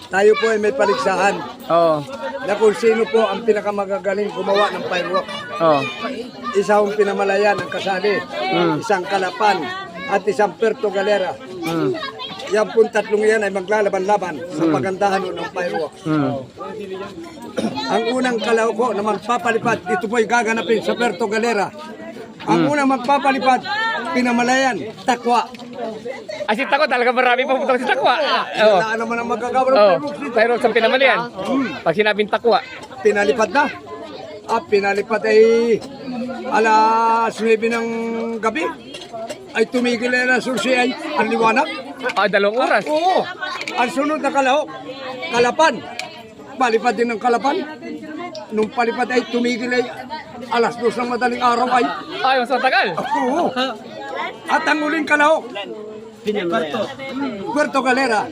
tayo po ay may paligsahan Oo. na kung sino po ang pinakamagagaling gumawa ng firework. Oo. Isa ang Pinamalayan ng kasali, isang Kalapan, at isang Puerto Galera. Yan pong tatlong yan ay maglalaban-laban sa pagandahan ng fireworks. Ang unang kalauko na magpapalipad, ito po ay gaganapin sa Puerto Galera. Ang unang magpapalipad, Pinamalayan, Takwa. As in, Takwa, talaga marami pupunta si Takwa. Oo. Wala naman ang magkakaroon ng Oo. fireworks dito. Fireworks ang Pinamalayan. Pag sinabing Takwa. Pinalipad na. Pinalipad ay alas 9 ng gabi. Ay tumigil na ng susi ay ang liwanag. 2 oras. Oo. Ang sunod na kalahok, Kalapan. Palipad din ng Kalapan. Nung palipad ay tumigil ay alas 2 ng madaling araw ay. Ay, mas matagal. Oo. At ang uling kalahok, Puerto Galera.